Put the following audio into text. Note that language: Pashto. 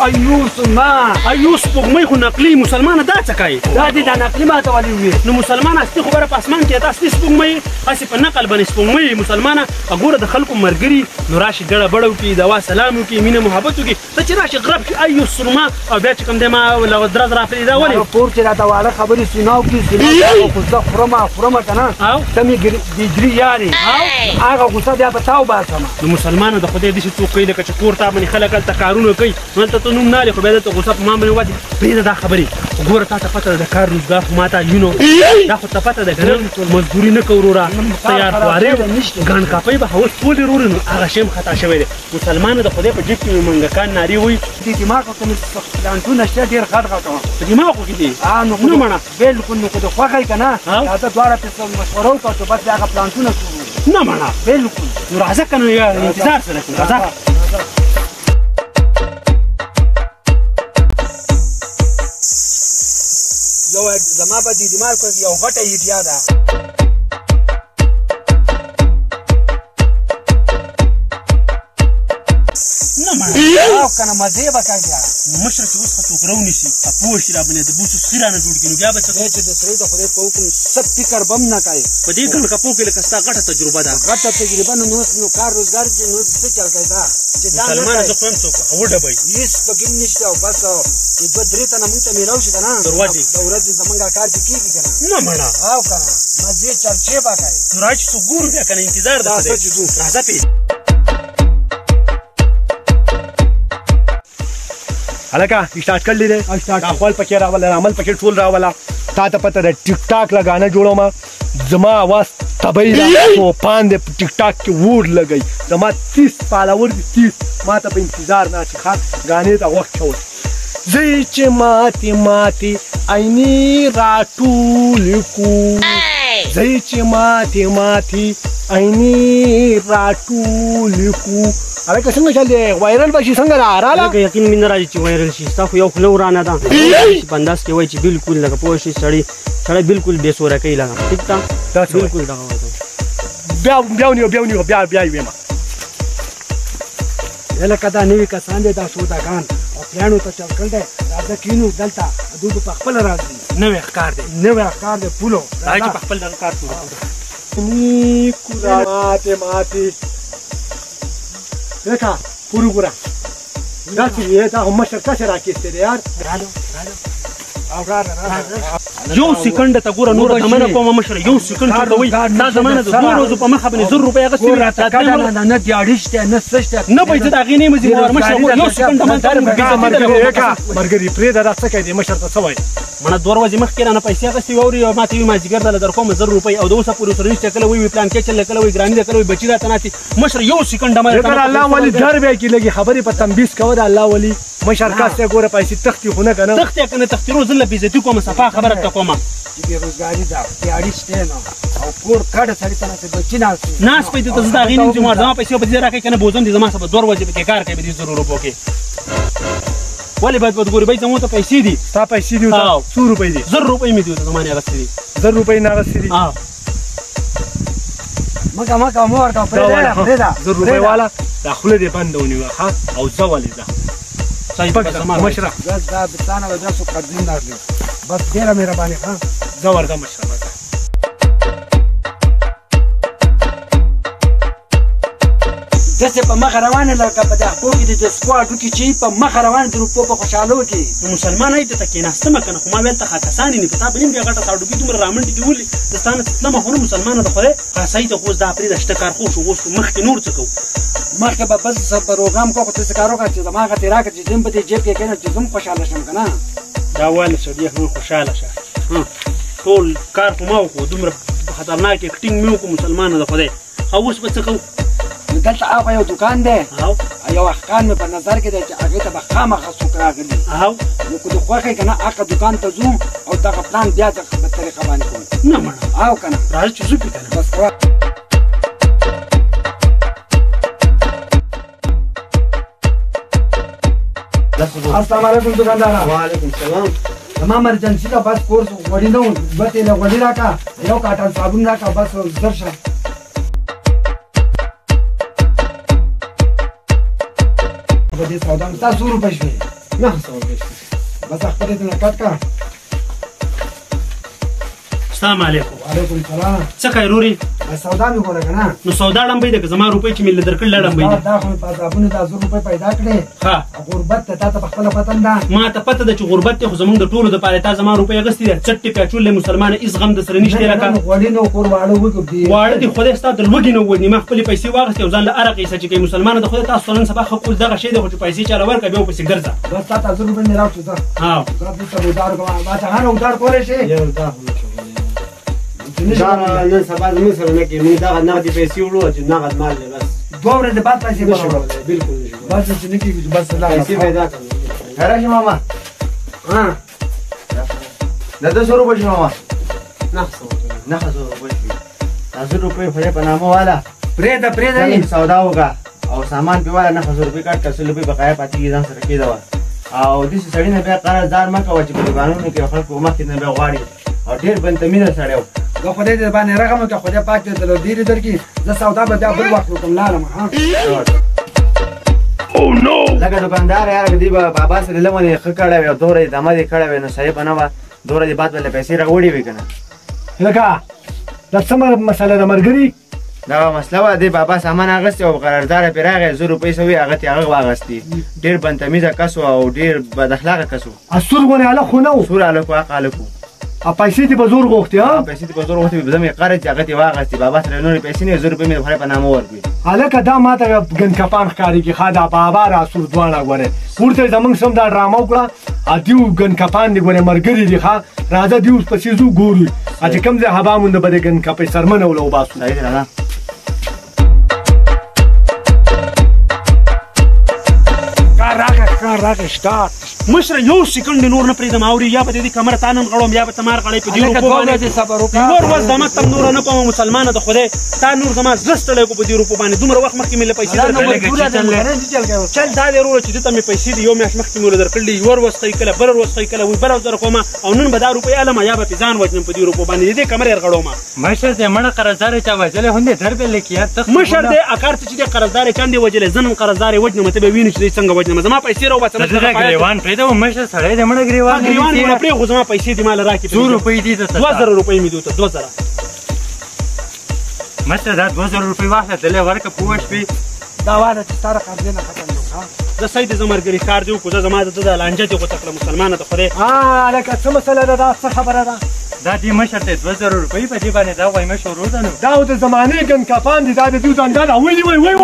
ایوس سپوږمۍ خو نقلي مسلمانه دا څه کوي دا دې دا نقلي ماته ولې وویل نو مسلمانه اصلي خبره په اسمان کې ده اصلي سپوږمۍ هسې په نقل باندې سپوږمۍ مسلمانه ګوره د خلکو ملګري نو راشي ګړه بړه وکړي دوا سلام وکړي مینه محبت وکړي ته چې راشي غرب شي ایوس سرما او بیا چې کوم دی ما درز راپرېږي دا ولې کور چې راته واړه خبرې سینا وکړي خو زه خورمه که نه ته مې ډیګري یارې هغه غوسه بیا په تا وباسم نو مسلمانه د خدای داسې څوک کوي لکه چې کور ته باندې خلک هلته کارونه کوي نو هلته ته نوم نه لې خو بیا دلته غوسه په ما باندې ووځي پرېږده دا خبرې ګوره تا ته پته ده د کار روزګار خو ما ته یونو دا خو ته پته ده که نه مزدوري نه کوو وروره تیار خوارې ګڼ کاپۍ به هوس ټولې وروړې نو هغه شی هم خطا شوی دی مسلمانه د خدای په جیب کې مې منګکان نارې وایي دې دماغ ته مې پلانټونه شته ډېر غټ غټ په دماغو کې دي نه مړه بالکل نو که د خوښه یې که نه راته دواړه پسې مشوره وکړه چې بس بیا هغه پلانټونه شروع نه مړه بالکل نو راځه که نه انتظار سره کوو راځه یو زما به دې دماغ کې یو غټه ایډیا ده او که نه مزې به کوي بیا مشره چې اوس ښه څوک راونیسي پوه شي راباندې د بوسو سخي رانه جوړ کړي نو بیا به څه چې د سړي د خدای په حکم سب فکر به هم نه کوي په دې ګڼ کپو کې لکه ستا غټه تجربه ده غټه تجربه نو کار روزګار چې نو څه چل کوي دا چې دا مسلمانه زه خو یم څوک وډبئ هېڅ پکې هم نشته او بس چې دوه درې تنه مونږ ته میلاو شي که نه د ورځې زمونږ کار چې کېږي که نه مړه او که نه مزې چرچې به کوي نو را چې څوک ګورو بیا که نه انتظار ده راځه چې ځو راځه پې هلکه سٹارټ کړلی دی خپل پکې راوله عمل پکې ټول راوله تا ته پته ده ټیک ټاک له ګانه جوړومه زما اواز طبعي ده توپان دی په ټیک ټاک کې وور لګئ زما 30 فالوور دي 30 ما ته په انتظار نه چې ښه ګانې ته وخت شول زه چې ماتې عیني راټول کړو زه چې ماتې عیني راټول کړو هلکه څنګه چل دی وایرل به شي څنګه راراله لکه یقین مې نه راځي چې وایرل شي ستا خو یو خوله ورانه ده په انداز کې وایي چې بلکل لکه پوه شي سړی بلکل بې سوره کوي لکه ټیک ده بلکل دغه وایي بیا ونیو بیا یې ویمه لکه دا نوي کسان دی دا سوداګان او پلانو ته چل کړی دی راځه کینو دلته دوی به په خپله راځي نوی ښکار دی نوی ښکار دی پولو راځي چې په خپل دغه کار شروع ماتې لکه پورو ګوره داسې یې دا هم مشر تاسې راکېستی دی یار یو سکند ته ګوره نوره دمنه کومه مشره یو سکند ورته وایي دا زمانه د 2 ورځو په مخه باندې 100 روپۍ اخیستې وي نه دیاړي شته نه څه شته نه به یې ته د هغې نه یې مزي مشره ګوره یو سکند ملګري پرېږده دا څه کوي دی مشر ته څه وایي مړه 2 ورځې مخکې رانه پیسې اخیستې واوري او ما ته وي مازدیګر دله در کوم 100 روپۍ او د اوسه پورې ورسره نشته کله وایي پلان کې چل کله وایي ګراني ده کله وایي بچي راته ناستې مشره یو سکند الله ولي در بیا کې لګي خبرې په تنبیس کوه د الله ولي مشر کاس ته ګوره پیسې تختې خو نه که نه تختې که نه تختې روز زه له بېزتي کومه صفا خبره ته کومه چې بېروزګاري ده دیاړي شته نه او کور کډه سړي ته ناست بچي ناست پې ته زه د هغې نه یم ذموار زما پیسې به دې راکوي که نه بوزم دي زما سره به 2 ورځې پکې کار کوي به دې 100 روپو کې ولې باید ګورې بای زمو ته پیسې دي ستا پیسې دي 100 روپۍ دي 100 روپۍ مې دي ورته زما نه اخیستې دي 100 روپۍ نه اخیستې دي مکه مو ورته پرېږده 100 روپۍ والا دا خوله دې بنده ونیوه ښه او ځه ولې ځه مشره دا بستانه به بیا څوک قرضین راکړي بس ډېره مهرباني ښه ځه ورځه مشره داسې په مخه روانې لکه په دې اخپو کې د سکوا هډوکي چې په مخه روانې د روپو په خوشحاله وکړي نو مسلمان ای دته کېناستمه که نه خو ما ویل ته کسان یې نه په تا به نیم بیا غټه هډوکي دومره رامنډې دي ولې د ستا نه تلمه خو نه مسلمانه د خدای خاصۍ ته خو اوس دا پرېږده شته کار خو شو اوس مخکې نور څه کوو مخکې به بس پروګرام کوو خو ته څه کار وکړه چې زما هغه ترې راکړه چې زه هم په دې جیب کې کښېنم چې زه هم خوشحاله شم که نه دا ویله سړیه هم خوشحاله شه ټول کار خو ما وکړو دومره خطرناک اکټینګ مې وکړو مسلمانه د خدای او اوس به څه کوو دلته هغه یو دوکان دی یو احکام مې په نظر کې دی چې هغې ته به خامخا څوک راغلي نو که د خوښ یې که نه هغه دوکان ته ځو او دغه پلان بیا د طریقه باندې کوو نه مړه او که نه راځه چې ځو پې که نه بس السلام علیکم دکاندار وعلیکم السلام زما ایمرجنسي ده بس کورس غوړي نه و 2 تیله غوړي راکړه یو کاټن صابون راکړه بس زر شه په دې سودا مې 100 روپۍ شوې نه سوال بس خپل دې نه کټ کا. السلام علیکم. وعلیکم السلام. څه کوي روري؟ سودا مې کوله کنه. نو سودا ډمبې ده که زما روپۍ چې مې له درکړل ډمبې ده. دا خو په حسابونو د 1000 روپۍ پیدا کړې. ها غربت ته تا ته په خپله پته ده. ما ته پته ده چې غربت دی خو زمونږ د ټولو دپاره تا زما روپۍ اخیستې ده. چټې پیاچولې مسلمانه هېڅ غم در سره نشته لکه غوړي نو کور واړه وکړي. واړه دي خدای ستا د لوږې نه ووژني. ما خپلې پیسې واخیستې او ځان له هره قیسه چې کوي مسلمانه د خدای تاسو نن سبا ښه کول دغه شی دی خو چې پیسې چاله ورکړه بیا ورپسې ګرځه. بس تا ته 1000 روپۍ مې راوړې ځه. ها زه دلته ودار کوم. ما ته هر ودار کولی شې؟ یو دا نن سبا زموږ سره نه کېږي. موږ دغه نغدې پیسې وړو چې نغد مال دی بس. 2 ورځې بعد پیسې نشو برابر. کولی بلکل نشو کولی. بس چې نه کېږي بس پیسې پیدا کړو. راشي ماما ها د 200 روپۍ شي ماما. نه سوال. 900 روپۍ شي. 1000 روپۍ خدای په نامه والا پرېږده څنګه سودا وکړه او سامان پې والا 900 روپۍ کټ کړه. 100 روپۍ بقایا پاتې کېږي ځان سره کېده وه. او داسې سړي نه بیا قرضدار مه کوه چې په دوکانونو کې خلکو مخکې نه بیا غواړي او ډېر بدتمیزه سړی و. زه خدای دې باندې رحم وکړه. خدای پاک دې د ډېرې درکړي. زه سودا به بیا بل وخت وکړم لاړم. لکه دوکاندار یاره که دې به بابا سره لمه دې ښه کړی وي او دومره یې دمه دې کړی وی نو صحیح به نه وه. دومره دې بعد به له پیسې راوړې وي که نه. لکه دا څه مسله ده ملګري؟ دغه مسله وه. دې بابا سامان اخیستی او قرارداره پرې راغی 1000 روپۍ سوي هغه ترې هغه واخیستې. ډېر بدتمیزه کس و او ډېر بد اخلاقه کس و. سور غونې هلک خو نه و. سور هلک و حق هلک و. او پیسې دې په زور غوښتې ها؟ پیسې دې په زور غوښتې. زه مې قرض چې هغه ترې واخیستې. بابا سره نورې پیسې نه 1000 روپۍ مې د خدای په نامه ورکړې. هلکه دا ما ته ګنکپان ښکارېږي. ښه دا بابا راسور دواړه ګورې ورته زموږ سم دا ډرامه وکړه. دیو ګنکپان دي ګورې ملګري دي. ښه راځه دیو پسې ځو ګورو چې کوم ځای هوا مونده به د ګنکپۍ سرمنه وله وباسو. صحیح دی راځه. کار راکړه سټارټ. مشره یو سکند نور نه پرېږدم. اوري یا به د دې کمره تا نن غړوم یا به ته مار غړی په دې روپو باندې. صبر وکړه. نور ورځ دمه تم نوره نه کوم مسلمانه د خدای تا نور زما زړه ستړی کو په دې روپو باندې. دومره وخت مخکې مې له پیسې درکړلې. چل دا دی وروره چې دې ته مې پیسې دي یو میاشت مخکې مې له درکړلې. یو ورځ ښایي کله بله ورځ ښایي کله وایي بله ورځ درکومه او نن به دا روپۍ الم یا به پې ځان وژنم په دې روپو باندې. د دې کمرې ورغړومه. مشر دې مړه قرضدار چا وژلی هوندې در به لیکیا مشر دې اکار ته چې دې قرضدار چا دې وژلی زه نن قرضدار یې وژنم ته به وینو چې دې څنګه وژنم. زما پیسې راوباسه. ګریوان پرېږده مشر سړی دې مړه ګریوان ګریوان پرېږدو زما پیسې دې ماله راکړي. 100 روپۍ دي درته 2000 روپۍ مې دي ورته 2000. مشر دا 2000 روپۍ واخله دلې ورکړه پوه شوې. دا واده چې ستا قرضې نه ختم کړو. زه صحیح دې زه ملګري کار دې وکړو. زه زما د ده لانجه دې غوڅه کړه مسلمانه د خدای. لکه څه مسله ده دا څه خبره ده؟ دا دې مشر ته 2000 روپۍ په دې باندې دا وایم شروع ده نو. دا د زمانې ګنکپان دي. دا د دوی ځانګړی وایي